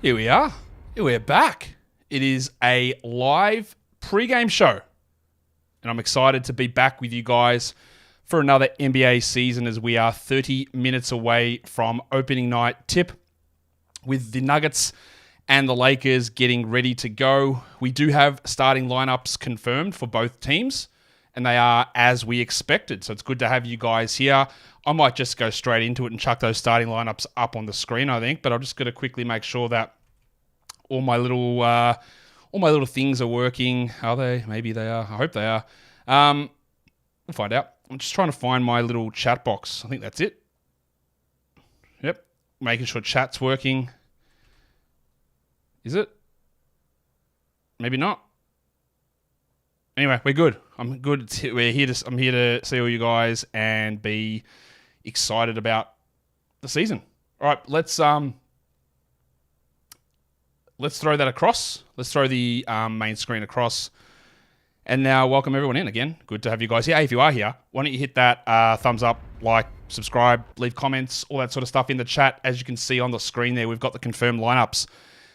Here we are. Here we're back. It is a live pre-game show. And I'm excited to be back with you guys for another NBA season as we are 30 minutes away from opening night tip with the Nuggets and the Lakers getting ready to go. We do have starting lineups confirmed for both teams, and they are as we expected. So it's good to have you guys here. I might just go straight into it and chuck those starting lineups up on the screen, I think, but I'm just going to quickly make sure that all my little things are working. Are they? Maybe they are. I hope they are. We'll find out. I'm just trying to find my little chat box. I think that's it. Yep. Making sure chat's working. Is it? Maybe not. Anyway, we're good. I'm good. I'm here to see all you guys and be excited about the season. All right, let's throw that across. Let's throw the main screen across. And now welcome everyone in again. Good to have you guys here. Hey, if you are here, why don't you hit that thumbs up, like, subscribe, leave comments, all that sort of stuff in the chat. As you can see on the screen there, we've got the confirmed lineups.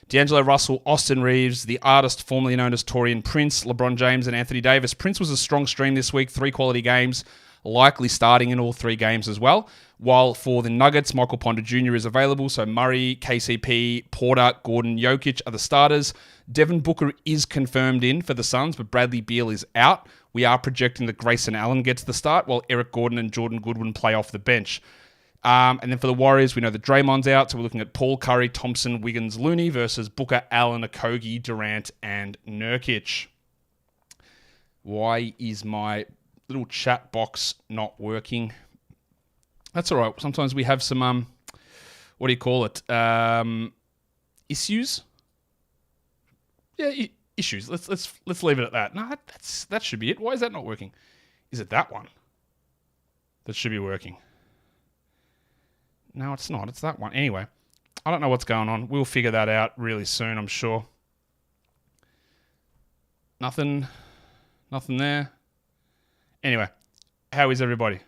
D'Angelo Russell, Austin Reeves, the artist formerly known as Taurean Prince, LeBron James, and Anthony Davis. Prince was a strong stream this week, 3 quality games, likely starting in all 3 games as well. While for the Nuggets, Michael Porter Jr. is available, so Murray, KCP, Porter, Gordon, Jokic are the starters. Devin Booker is confirmed in for the Suns, but Bradley Beal is out. We are projecting that Grayson Allen gets the start, while Eric Gordon and Jordan Goodwin play off the bench. And then for the Warriors, we know that Draymond's out, so we're looking at Paul, Curry, Thompson, Wiggins, Looney versus Booker, Allen, Okogie, Durant, and Nurkic. Why is my little chat box not working? That's all right. Sometimes we have some, what do you call it? Issues? Yeah, issues. Let's leave it at that. No, that should be it. Why is that not working? Is it that one? That should be working. No, it's not. It's that one. Anyway, I don't know what's going on. We'll figure that out really soon, I'm sure. Nothing there. Anyway, how is everybody?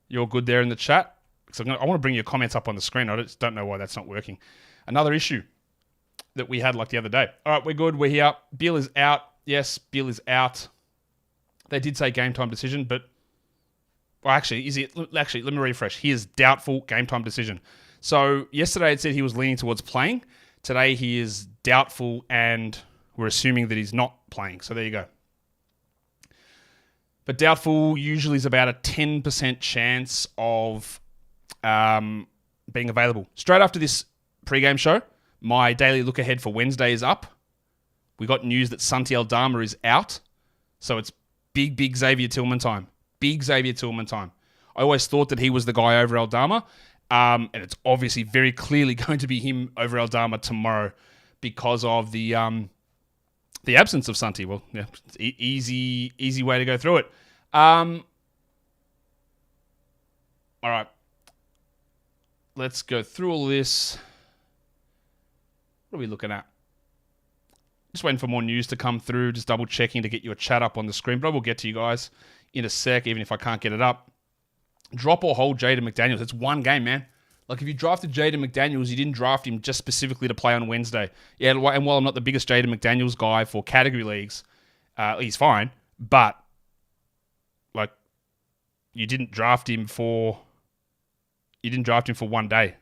You're good there in the chat? Because I want to bring your comments up on the screen. I just don't know why that's not working. Another issue that we had like the other day. All right, we're good. We're here. Beal is out. Yes, Beal is out. They did say game time decision, but... Well, actually, let me refresh. He is doubtful, game time decision. So yesterday it said he was leaning towards playing. Today he is doubtful, and we're assuming that he's not playing. So there you go. But doubtful usually is about a 10% chance of being available. Straight after this pregame show, my daily look ahead for Wednesday is up. We got news that Santi Aldama is out. So it's big Xavier Tillman time. Big Xavier Tillman time. I always thought that he was the guy over Aldama. And it's obviously very clearly going to be him over Aldama tomorrow because of the absence of Santi. Well, yeah, easy way to go through it. All right. Let's go through all this. What are we looking at? Just waiting for more news to come through. Just double checking to get your chat up on the screen. But I will get to you guys in a sec, even if I can't get it up. Drop or hold Jaden McDaniels. It's one game, man. Like, if you drafted Jaden McDaniels, you didn't draft him just specifically to play on Wednesday. Yeah, and while I'm not the biggest Jaden McDaniels guy for category leagues, he's fine. But, like, you didn't draft him for one day.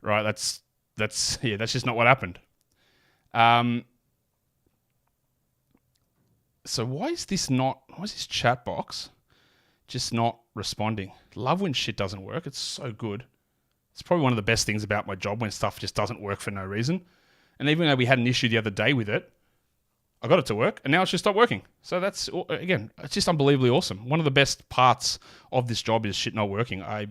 Right? That's just not what happened. So why is this chat box just not responding? Love when shit doesn't work. It's so good. It's probably one of the best things about my job when stuff just doesn't work for no reason. And even though we had an issue the other day with it, I got it to work and now it's just stopped working. So that's, again, it's just unbelievably awesome. One of the best parts of this job is shit not working. I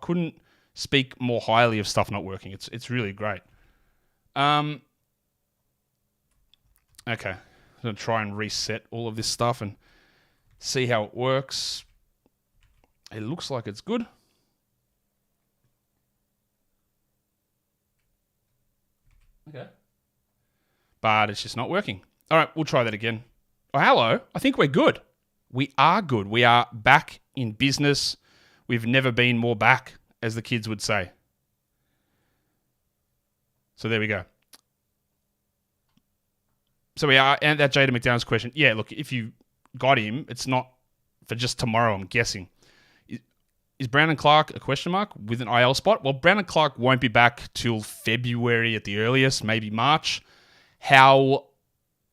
couldn't speak more highly of stuff not working. It's really great. Okay. I'm going to try and reset all of this stuff and see how it works. It looks like it's good. Okay. But it's just not working. All right, we'll try that again. Oh, hello. I think we're good. We are good. We are back in business. We've never been more back, as the kids would say. So there we go. So we are, and that Jada McDonald's question. Yeah, look, if you got him, it's not for just tomorrow, I'm guessing. Is Brandon Clark a question mark with an IL spot? Well, Brandon Clark won't be back till February at the earliest, maybe March. How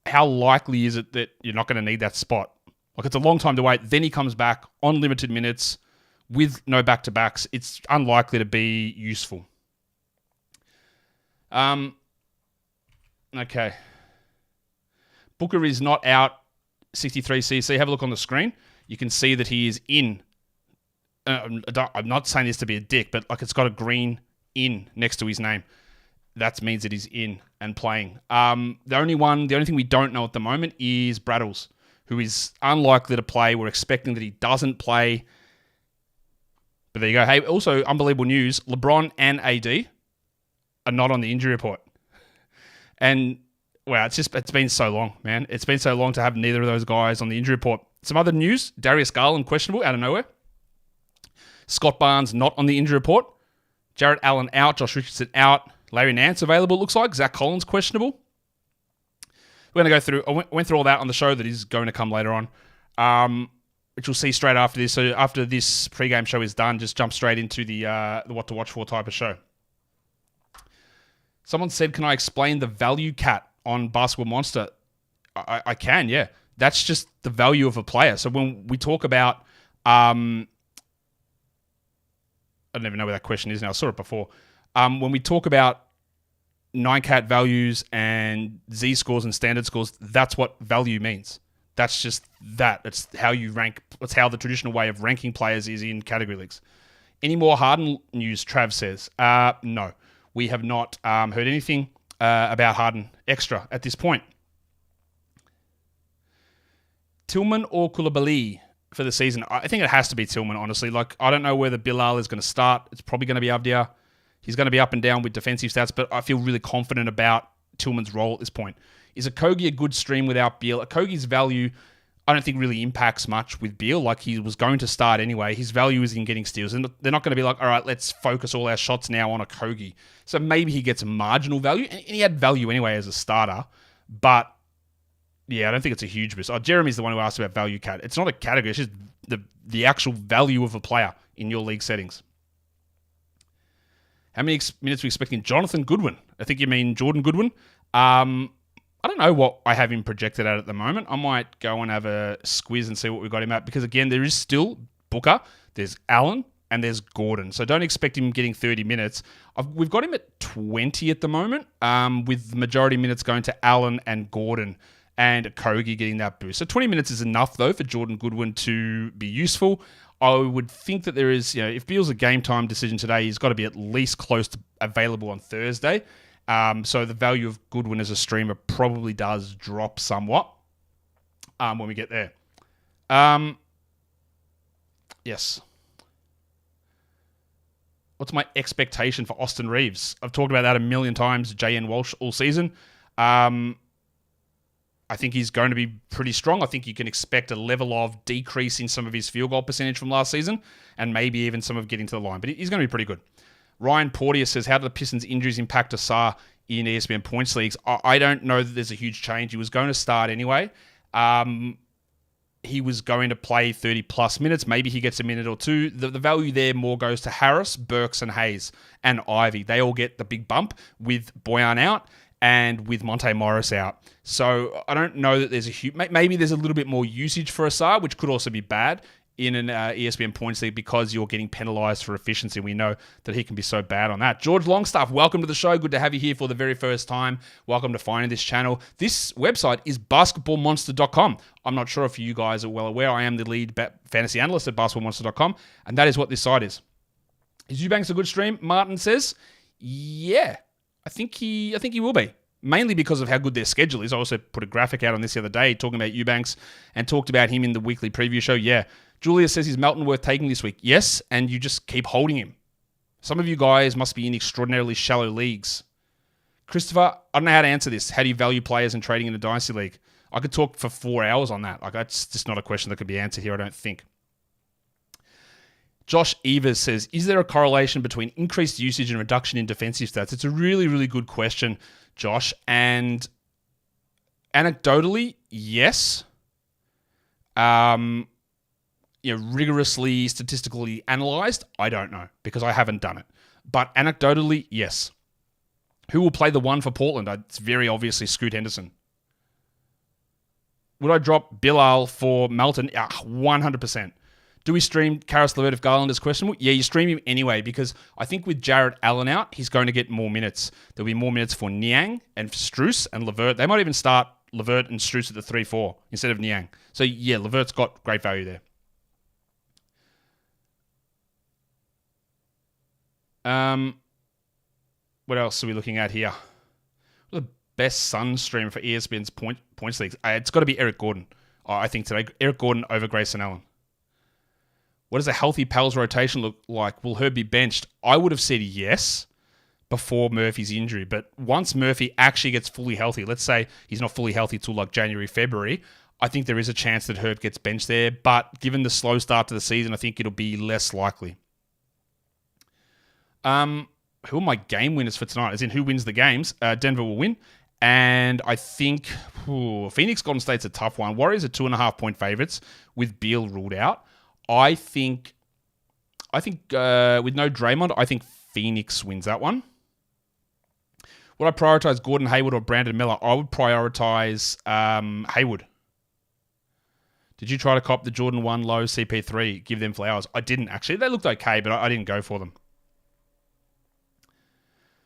likely is it that you're not going to need that spot? Like, it's a long time to wait. Then he comes back on limited minutes with no back-to-backs. It's unlikely to be useful. Okay. Booker is not out 63cc. Have a look on the screen. You can see that he is in. I'm not saying this to be a dick, but like, it's got a green in next to his name. That means that he's in and playing. The only thing we don't know at the moment is Braddles, who is unlikely to play. We're expecting that he doesn't play. But there you go. Hey, also unbelievable news. LeBron and AD are not on the injury report. And wow, it's been so long, man. It's been so long to have neither of those guys on the injury report. Some other news. Darius Garland questionable out of nowhere. Scott Barnes not on the injury report. Jarrett Allen out. Josh Richardson out. Larry Nance available, it looks like. Zach Collins questionable. We're going to go through... I went through all that on the show that is going to come later on, which we'll see straight after this. So after this pregame show is done, just jump straight into the what to watch for type of show. Someone said, can I explain the value cat on Basketball Monster? I can, yeah. That's just the value of a player. So when we talk about... I don't even know where that question is now. I saw it before. When we talk about 9-cat values and Z-scores and standard scores, that's what value means. That's just that. It's how you rank. It's how the traditional way of ranking players is in category leagues. Any more Harden news, Trav says? No. We have not heard anything about Harden extra at this point. Tillman or Koulibaly for the season? I think it has to be Tillman, honestly. Like, I don't know whether Bilal is going to start. It's probably going to be Abdia. He's going to be up and down with defensive stats, but I feel really confident about Tillman's role at this point. Is Okogie a good stream without Beal? Okogie's value, I don't think really impacts much with Beal. Like, he was going to start anyway. His value is in getting steals, and they're not going to be like, all right, let's focus all our shots now on Okogie. So maybe he gets a marginal value, and he had value anyway as a starter, but yeah, I don't think it's a huge boost. Jeremy's the one who asked about value cat. It's not a category. It's just the actual value of a player in your league settings. How many minutes are we expecting Jonathan Goodwin? I think you mean Jordan Goodwin. I don't know what I have him projected at the moment. I might go and have a squiz and see what we've got him at. Because again, there is still Booker, there's Allen, and there's Gordon. So don't expect him getting 30 minutes. We've got him at 20 at the moment, with the majority minutes going to Allen and Gordon, and Okogie getting that boost. So 20 minutes is enough, though, for Jordan Goodwin to be useful. I would think that there is, if Beal's a game time decision today, he's got to be at least close to available on Thursday. So the value of Goodwin as a streamer probably does drop somewhat when we get there. Yes. What's my expectation for Austin Reeves? I've talked about that a million times, JN Walsh all season. I think he's going to be pretty strong. I think you can expect a level of decrease in some of his field goal percentage from last season, and maybe even some of getting to the line. But he's going to be pretty good. Ryan Porteous says, how do the Pistons' injuries impact Asar in ESPN points leagues? I don't know that there's a huge change. He was going to start anyway. He was going to play 30-plus minutes. Maybe he gets a minute or two. The value there more goes to Harris, Burks, and Hayes, and Ivy. They all get the big bump with Boyan out and with Monte Morris out. So I don't know that there's a huge... Maybe there's a little bit more usage for Asar, which could also be bad in an ESPN points league because you're getting penalized for efficiency. We know that he can be so bad on that. George Longstaff, welcome to the show. Good to have you here for the very first time. Welcome to finding this channel. This website is basketballmonster.com. I'm not sure if you guys are well aware. I am the lead fantasy analyst at basketballmonster.com, and that is what this site is. Is Eubanks a good stream? Martin says, yeah. I think he will be, mainly because of how good their schedule is. I also put a graphic out on this the other day talking about Eubanks and talked about him in the weekly preview show. Yeah. Julia says, is Melton worth taking this week? Yes, and you just keep holding him. Some of you guys must be in extraordinarily shallow leagues. Christopher, I don't know how to answer this. How do you value players in trading in a dynasty league? I could talk for 4 hours on that. Like, that's just not a question that could be answered here, I don't think. Josh Evers says, is there a correlation between increased usage and reduction in defensive stats? It's a really, really good question, Josh. And anecdotally, yes. Rigorously, statistically analyzed, I don't know because I haven't done it. But anecdotally, yes. Who will play the 1 for Portland? It's very obviously Scoot Henderson. Would I drop Bilal for Melton? 100%. Do we stream Karis LeVert if Garland is questionable? Yeah, you stream him anyway because I think with Jarrett Allen out, he's going to get more minutes. There'll be more minutes for Niang and Strus and LeVert. They might even start LeVert and Strus at the 3-4 instead of Niang. So yeah, LeVert's got great value there. What else are we looking at here? The best Sun stream for ESPN's points leagues. It's got to be Eric Gordon. I think today, Eric Gordon over Grayson Allen. What does a healthy Pels rotation look like? Will Herb be benched? I would have said yes before Murphy's injury. But once Murphy actually gets fully healthy, let's say he's not fully healthy till like January, February, I think there is a chance that Herb gets benched there. But given the slow start to the season, I think it'll be less likely. Who are my game winners for tonight? As in, who wins the games? Denver will win. And I think Phoenix Golden State's a tough one. Warriors are 2.5-point favorites with Beal ruled out. I think with no Draymond, I think Phoenix wins that one. Would I prioritize Gordon Hayward or Brandon Miller? I would prioritize Hayward. Did you try to cop the Jordan 1 low CP3? Give them flowers. I didn't actually. They looked okay, but I didn't go for them.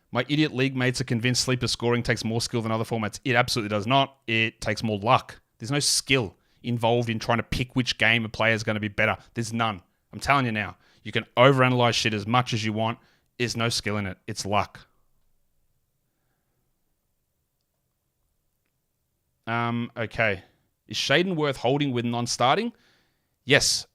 My idiot league mates are convinced sleeper scoring takes more skill than other formats. It absolutely does not. It takes more luck. There's no skill involved in trying to pick which game a player is going to be better. There's none. I'm telling you now. You can overanalyze shit as much as you want. There's no skill in it. It's luck. Okay. Is Shaden worth holding with non-starting? Yes.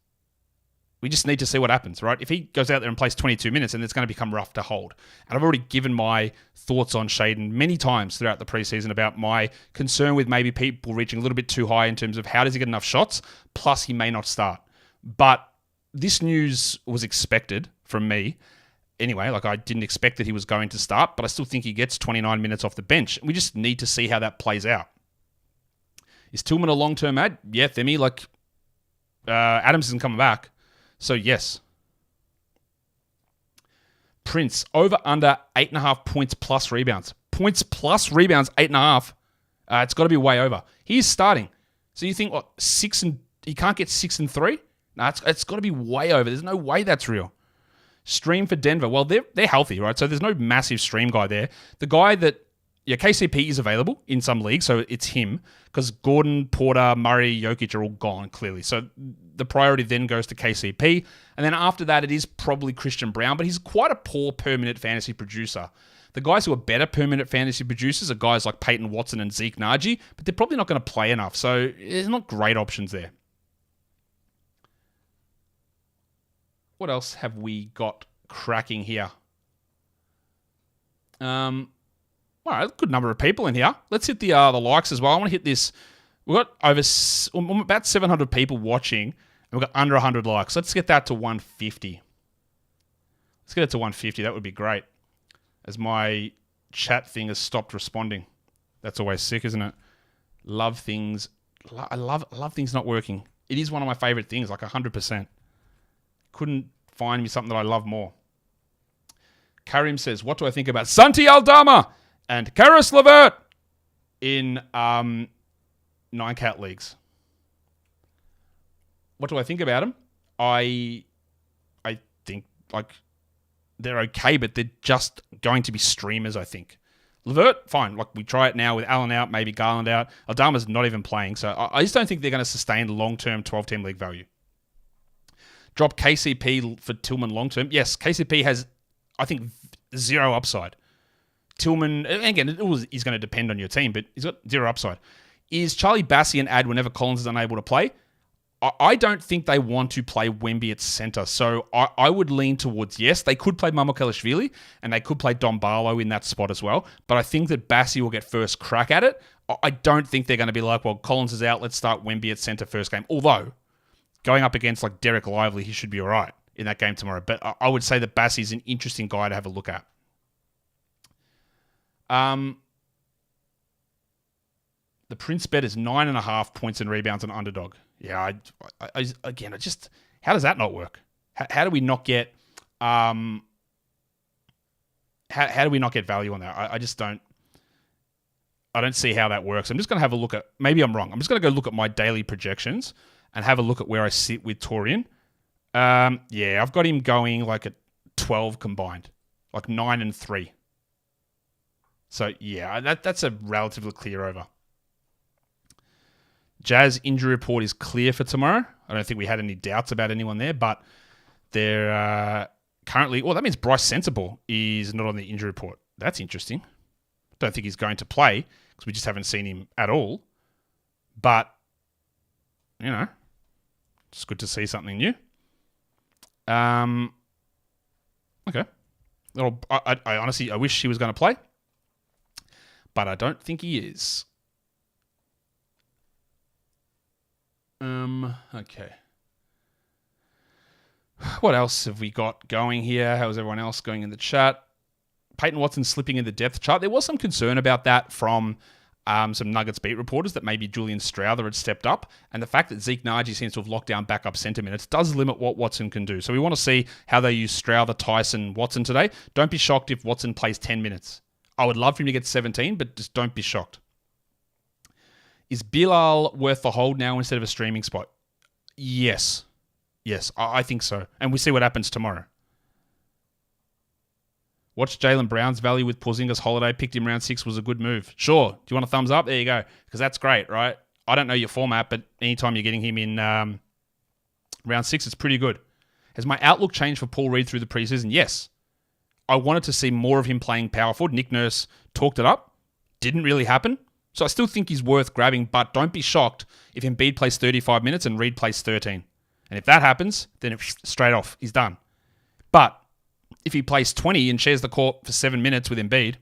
We just need to see what happens, right? If he goes out there and plays 22 minutes, then it's going to become rough to hold. And I've already given my thoughts on Shaden many times throughout the preseason about my concern with maybe people reaching a little bit too high in terms of how does he get enough shots, plus he may not start. But this news was expected from me. Anyway, I didn't expect that he was going to start, but I still think he gets 29 minutes off the bench. We just need to see how that plays out. Is Tillman a long-term ad? Yeah, Themi. Adams isn't coming back. So, yes. Prince, over under 8.5 points plus rebounds. Points plus rebounds, 8.5. It's got to be way over. He's starting. So you think, he can't get 6 and 3? No, it's got to be way over. There's no way that's real. Stream for Denver. Well, they're healthy, right? So there's no massive stream guy there. The guy that, KCP is available in some leagues, so it's him. Because Gordon, Porter, Murray, Jokic are all gone, clearly. So the priority then goes to KCP. And then after that, it is probably Christian Brown, but he's quite a poor per-minute fantasy producer. The guys who are better per-minute fantasy producers are guys like Peyton Watson and Zeke Naji, but they're probably not going to play enough. So there's not great options there. What else have we got cracking here? All right, good number of people in here. Let's hit the likes as well. I want to hit this. We've got about 700 people watching, and we've got under 100 likes. Let's get that to 150. Let's get it to 150. That would be great. As my chat thing has stopped responding. That's always sick, isn't it? Love things. I love things not working. It is one of my favorite things, 100%. Couldn't find me something that I love more. Karim says, what do I think about Santi Aldama and Karis LeVert in 9-cat leagues? What do I think about them? I think they're okay, but they're just going to be streamers, I think. LeVert, fine. We try it now with Allen out, maybe Garland out. Aldama's not even playing, so I just don't think they're going to sustain long-term 12-team league value. Drop KCP for Tillman long-term. Yes, KCP has, I think, zero upside. Tillman, again, he's going to depend on your team, but he's got zero upside. Is Charlie Bassey an ad whenever Collins is unable to play? I don't think they want to play Wemby at center, so I would lean towards yes. They could play Mamukelashvili, and they could play Dom Barlow in that spot as well, but I think that Bassey will get first crack at it. I don't think they're going to be like, well, Collins is out, let's start Wemby at center first game. Although, going up against Derek Lively, he should be all right in that game tomorrow. But I would say that Bass is an interesting guy to have a look at. The Prince bet is 9.5 points and rebounds on underdog. Yeah, again, how does that not work? How do we not get how do we not get value on that? I don't see how that works. I'm just going to have a look at, maybe I'm wrong. I'm just going to go look at my daily projections and have a look at where I sit with Torian. Yeah, I've got him going like at 12 combined, like 9 and 3. So yeah, that's a relatively clear over. Jazz injury report is clear for tomorrow. I don't think we had any doubts about anyone there, but they're currently... Well, that means Bryce Sensible is not on the injury report. That's interesting. Don't think he's going to play because we just haven't seen him at all. But, you know, it's good to see something new. Okay. I honestly, I wish he was going to play, but I don't think he is. Okay. What else have we got going here? How's everyone else going in the chat? Peyton Watson slipping in the depth chart. There was some concern about that from some Nuggets beat reporters that maybe Julian Strawther had stepped up. And the fact that Zeke Naji seems to have locked down backup center minutes does limit what Watson can do. So we want to see how they use Strawther, Tyson, Watson today. Don't be shocked if Watson plays 10 minutes. I would love for him to get 17, but just don't be shocked. Is Bilal worth the hold now instead of a streaming spot? Yes. Yes, I think so. And we see what happens tomorrow. Watch Jaylen Brown's value with Porzingis holiday. Picked him round 6 was a good move. Sure. Do you want a thumbs up? There you go. Because that's great, right? I don't know your format, but anytime you're getting him in round 6, it's pretty good. Has my outlook changed for Paul Reed through the preseason? Yes. I wanted to see more of him playing power forward. Nick Nurse talked it up. Didn't really happen. So I still think he's worth grabbing, but don't be shocked if Embiid plays 35 minutes and Reed plays 13. And if that happens, then straight off, he's done. But if he plays 20 and shares the court for 7 minutes with Embiid,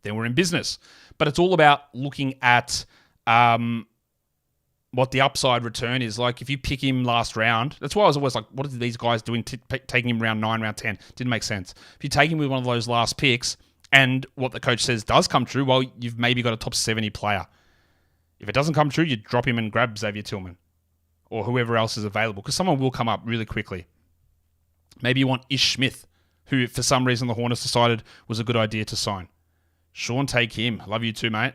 then we're in business. But it's all about looking at what the upside return is. Like if you pick him last round, that's why I was always like, what are these guys doing taking him round 9, round 10? Didn't make sense. If you take him with one of those last picks and what the coach says does come true, well, you've maybe got a top 70 player. If it doesn't come true, you drop him and grab Xavier Tillman or whoever else is available because someone will come up really quickly. Maybe you want Ish Smith, who for some reason the Hornets decided was a good idea to sign. Sean, take him. Love you too, mate.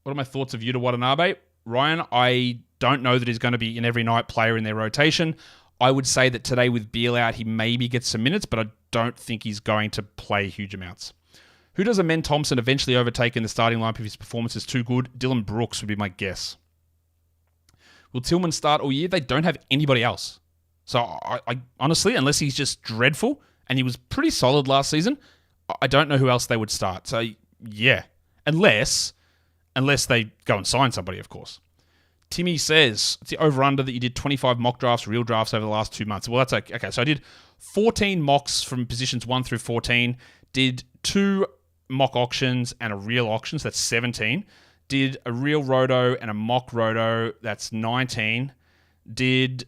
What are my thoughts of Yuta Watanabe? Ryan, I don't know that he's going to be an every night player in their rotation. I would say that today with Beal out, he maybe gets some minutes, but I don't think he's going to play huge amounts. Who does Amen Thompson eventually overtake in the starting lineup if his performance is too good? Dylan Brooks would be my guess. Will Tillman start all year? They don't have anybody else. So I honestly, unless he's just dreadful, and he was pretty solid last season, I don't know who else they would start. So yeah, unless they go and sign somebody, of course. Timmy says, it's the over-under that you did 25 mock drafts, real drafts over the last 2 months. Well, that's okay. Okay, so I did 14 mocks from positions 1 through 14, did 2 mock auctions and a real auction, so that's 17. Did a real roto and a mock roto, that's 19. Did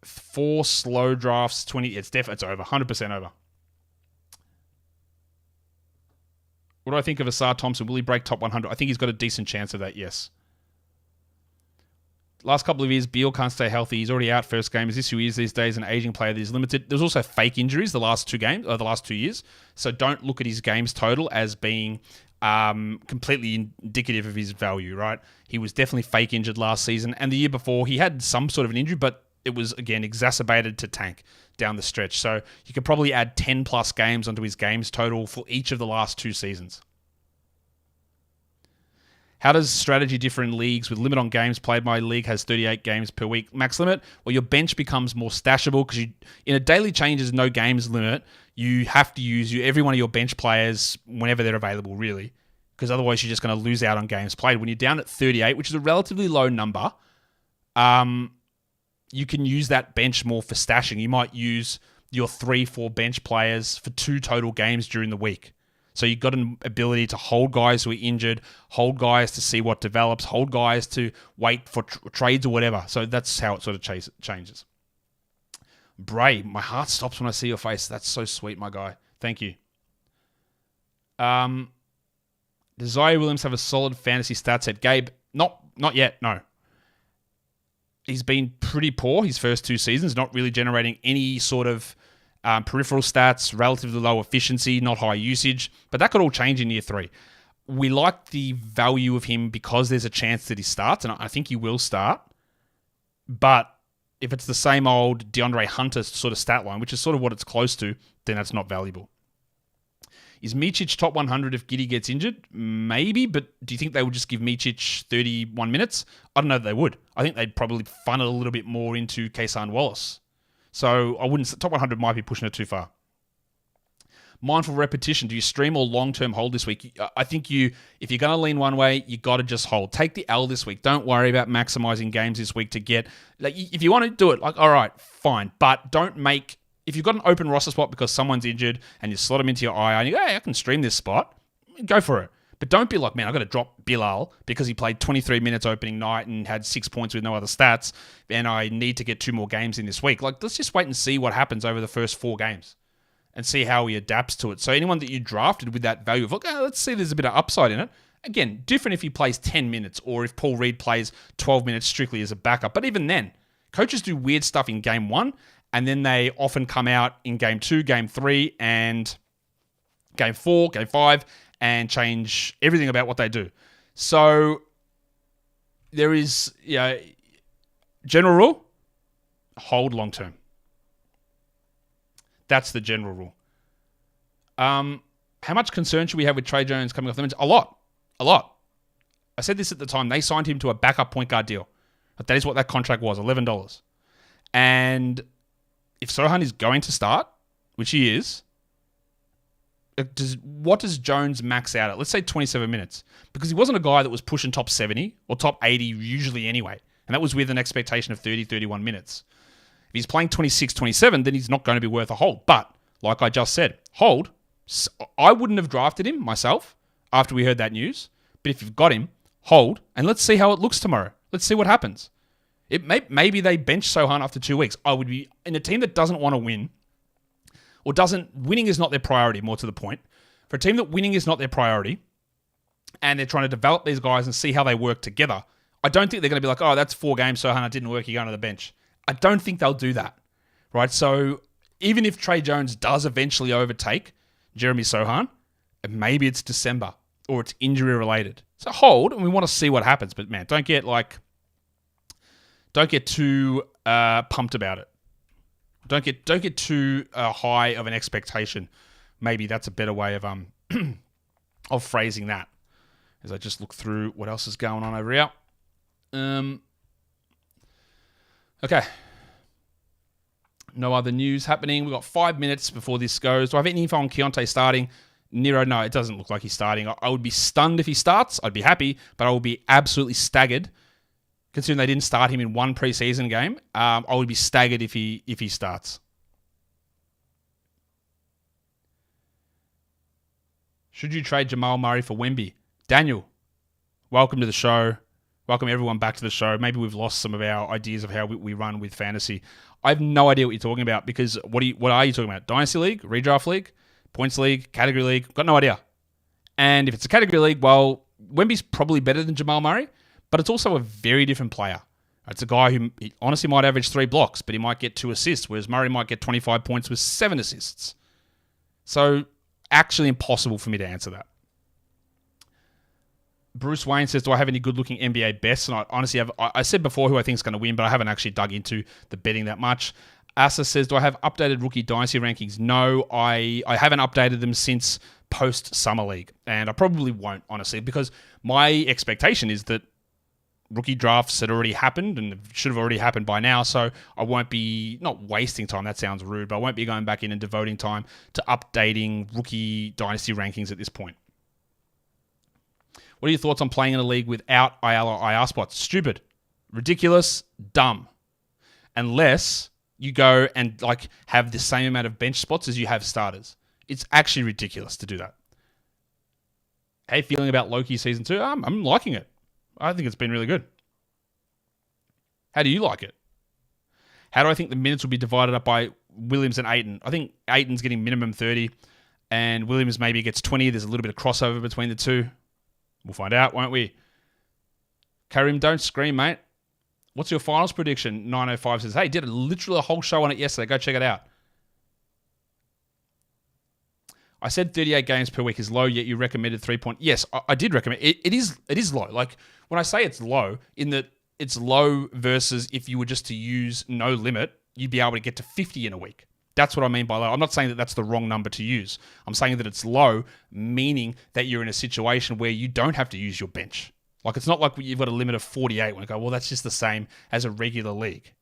4 slow drafts, 20. It's over, 100% over. What do I think of Asar Thompson? Will he break top 100? I think he's got a decent chance of that, yes. Last couple of years, Beal can't stay healthy. He's already out first game. Is this who he is these days? An aging player that is limited. There's also fake injuries the last 2 years. So don't look at his games total as being completely indicative of his value, right? He was definitely fake injured last season. And the year before, he had some sort of an injury, but it was, again, exacerbated to tank down the stretch. So you could probably add 10 plus games onto his games total for each of the last 2 seasons. How does strategy differ in leagues with limit on games played? My league has 38 games per week max limit. Well, your bench becomes more stashable because in a daily changes, no games limit, you have to use every one of your bench players whenever they're available, really, because otherwise you're just going to lose out on games played. When you're down at 38, which is a relatively low number, you can use that bench more for stashing. You might use your 3-4 bench players for 2 total games during the week. So you've got an ability to hold guys who are injured, hold guys to see what develops, hold guys to wait for trades or whatever. So that's how it sort of changes. Bray, my heart stops when I see your face. That's so sweet, my guy. Thank you. Does Zaire Williams have a solid fantasy stat set? Gabe, not yet, no. He's been pretty poor his first 2 seasons, not really generating any sort of peripheral stats, relatively low efficiency, not high usage, but that could all change in year 3. We like the value of him because there's a chance that he starts, and I think he will start, but if it's the same old DeAndre Hunter sort of stat line, which is sort of what it's close to, then that's not valuable. Is Micic top 100 if Giddey gets injured? Maybe, but do you think they would just give Micic 31 minutes? I don't know if they would. I think they'd probably funnel a little bit more into Kaysan Wallace. So I wouldn't. Top 100 might be pushing it too far. Mindful repetition. Do you stream or long-term hold this week? I think if you're going to lean one way, you got to just hold. Take the L this week. Don't worry about maximizing games this week to get. Like, if you want to do it, like, all right, fine. But don't make. If you've got an open roster spot because someone's injured and you slot them into your IR and you go, hey, I can stream this spot, go for it. But don't be like, man, I've got to drop Bilal because he played 23 minutes opening night and had 6 points with no other stats, and I need to get 2 more games in this week. Like, let's just wait and see what happens over the first 4 games and see how he adapts to it. So anyone that you drafted with that value of, okay, let's see there's a bit of upside in it. Again, different if he plays 10 minutes or if Paul Reed plays 12 minutes strictly as a backup. But even then, coaches do weird stuff in game 1, and then they often come out in game 2, game 3, and game 4, game 5, and change everything about what they do. So there is, general rule, hold long term. That's the general rule. How much concern should we have with Tre Jones coming off the bench? A lot. I said this at the time. They signed him to a backup point guard deal. But that is what that contract was, $11. And if Sohan is going to start, which he is, what does Jones max out at? Let's say 27 minutes. Because he wasn't a guy that was pushing top 70 or top 80 usually anyway. And that was with an expectation of 30, 31 minutes. If he's playing 26, 27, then he's not going to be worth a hold. But, like I just said, hold. I wouldn't have drafted him myself after we heard that news. But if you've got him, hold. And let's see how it looks tomorrow. Let's see what happens. Maybe they bench Sohan after 2 weeks. I would be in a team that doesn't want to win, or winning is not their priority, more to the point. For a team that winning is not their priority, and they're trying to develop these guys and see how they work together, I don't think they're going to be like, oh, that's 4 games, Sohan, it didn't work, you're going to the bench. I don't think they'll do that, right? So even if Tre Jones does eventually overtake Jeremy Sohan, maybe it's December, or it's injury related. So hold, and we want to see what happens. But man, don't get too pumped about it. Don't get too high of an expectation. Maybe that's a better way of of phrasing that. As I just look through what else is going on over here. Okay. No other news happening. We've got 5 minutes before this goes. Do I have any info on Keontae starting? Nero, no, it doesn't look like he's starting. I would be stunned if he starts. I'd be happy, but I would be absolutely staggered. Considering they didn't start him in one preseason game, I would be staggered if he starts. Should you trade Jamal Murray for Wemby? Daniel, welcome to the show. Welcome everyone back to the show. Maybe we've lost some of our ideas of how we run with fantasy. I have no idea what you're talking about because what are you talking about? Dynasty League? Redraft League? Points League? Category League? Got no idea. And if it's a Category League, well, Wemby's probably better than Jamal Murray. But it's also a very different player. It's a guy who he honestly might average 3 blocks, but he might get 2 assists, whereas Murray might get 25 points with 7 assists. So, actually impossible for me to answer that. Bruce Wayne says, do I have any good-looking NBA bests? And I honestly have. I said before who I think is going to win, but I haven't actually dug into the betting that much. Asa says, do I have updated rookie dynasty rankings? No, I haven't updated them since post-Summer League. And I probably won't, honestly, because my expectation is that rookie drafts had already happened and should have already happened by now, so I won't be, not wasting time, that sounds rude, but I won't be going back in and devoting time to updating rookie dynasty rankings at this point. What are your thoughts on playing in a league without IL or IR spots? Stupid. Ridiculous. Dumb. Unless you go and have the same amount of bench spots as you have starters. It's actually ridiculous to do that. How you feeling about Loki season 2? I'm liking it. I think it's been really good. How do you like it? How do I think the minutes will be divided up by Williams and Ayton? I think Ayton's getting minimum 30 and Williams maybe gets 20. There's a little bit of crossover between the two. We'll find out, won't we? Karim, don't scream, mate. What's your finals prediction? 905 says, hey, did literally a whole show on it yesterday. Go check it out. I said 38 games per week is low, yet you recommended 3 point. Yes, I did recommend it. It is low. Like when I say it's low, in that it's low versus if you were just to use no limit, you'd be able to get to 50 in a week. That's what I mean by low. I'm not saying that that's the wrong number to use. I'm saying that it's low, meaning that you're in a situation where you don't have to use your bench. Like it's not like you've got a limit of 48 when I go, well, that's just the same as a regular league,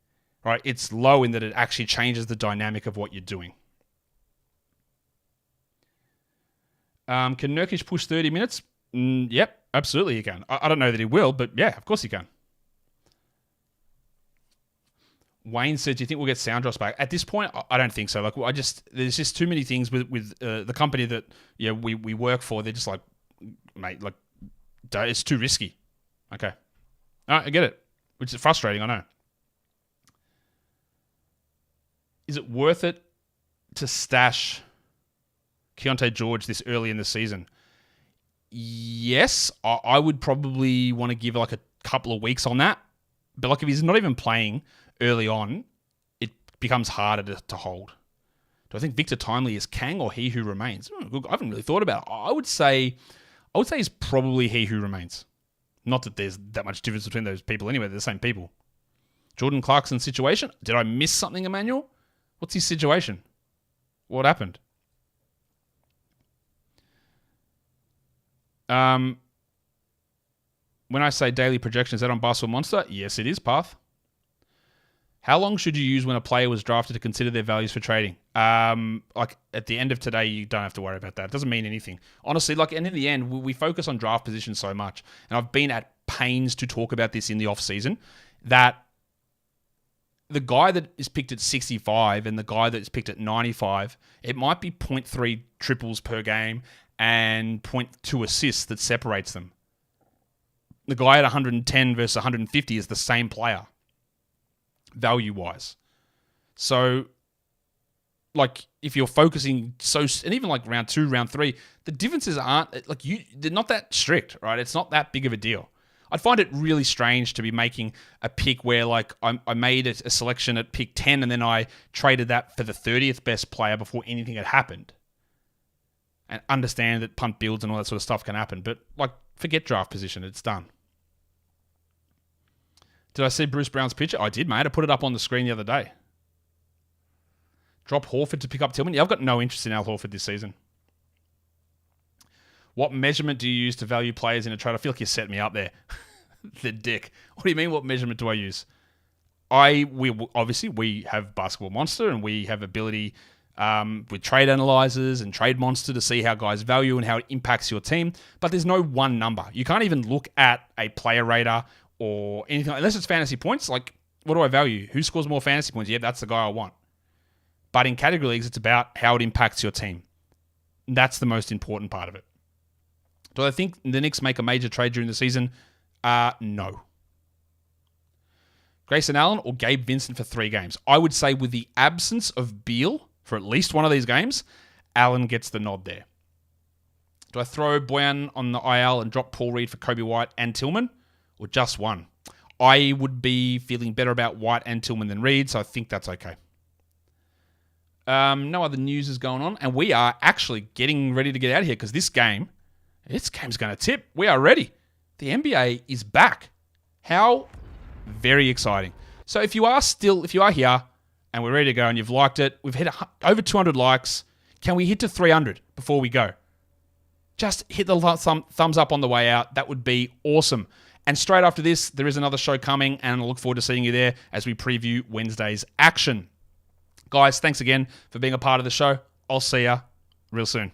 right? It's low in that it actually changes the dynamic of what you're doing. Can Nurkic push 30 minutes? Yep, absolutely he can. I don't know that he will, but yeah, of course he can. Wayne said, do you think we'll get Soundross back? At this point, I don't think so. Like, there's just too many things with the company that we work for. They're just like, mate, like, it's too risky. Okay. All right, I get it. Which is frustrating, I know. Is it worth it to stash Keontae George this early in the season? Yes, I would probably want to give like a couple of weeks on that. But like if he's not even playing early on, it becomes harder to hold. Do I think Victor Timely is Kang or he who remains? I haven't really thought about it. I would say he's probably he who remains. Not that there's that much difference between those people anyway. They're the same people. Jordan Clarkson's situation? Did I miss something, Emmanuel? What's his situation? What happened? When I say daily projection, is that on Basketball Monster? Yes, it is, Path. How long should you use when a player was drafted to consider their values for trading? Like at the end of today, you don't have to worry about that. It doesn't mean anything. Honestly, like, and in the end, we focus on draft position so much. And I've been at pains to talk about this in the off season, that the guy that is picked at 65 and the guy that is picked at 95, it might be 0.3 triples per game and 0.2 assists that separates them. The guy at 110 versus 150 is the same player, value-wise. So, like, if you're focusing and even like round 2, round 3, the differences aren't, like, they're not that strict, right? It's not that big of a deal. I'd find it really strange to be making a pick where, like, I made a selection at pick 10 and then I traded that for the 30th best player before anything had happened. And understand that punt builds and all that sort of stuff can happen. But, like, forget draft position. It's done. Did I see Bruce Brown's picture? I did, mate. I put it up on the screen the other day. Drop Horford to pick up Tillman? Yeah, I've got no interest in Al Horford this season. What measurement do you use to value players in a trade? I feel like you set me up there. The dick. What do you mean, what measurement do I use? We have Basketball Monster and we have ability with trade analyzers and Trade Monster to see how guys value and how it impacts your team. But there's no one number. You can't even look at a player rater or anything, unless it's fantasy points. Like, what do I value? Who scores more fantasy points? Yeah, that's the guy I want. But in category leagues, it's about how it impacts your team. That's the most important part of it. Do I think the Knicks make a major trade during the season? No. Grayson Allen or Gabe Vincent for 3 games? I would say with the absence of Beal for at least one of these games, Allen gets the nod there. Do I throw Boyan on the IL and drop Paul Reed for Kobe White and Tillman? Or just one? I would be feeling better about White and Tillman than Reed, so I think that's okay. No other news is going on, and we are actually getting ready to get out of here because this game's going to tip. We are ready. The NBA is back. How very exciting. So if you are here and we're ready to go and you've liked it, we've hit over 200 likes. Can we hit to 300 before we go? Just hit the thumbs up on the way out. That would be awesome. And straight after this, there is another show coming, and I look forward to seeing you there as we preview Wednesday's action. Guys, thanks again for being a part of the show. I'll see ya real soon.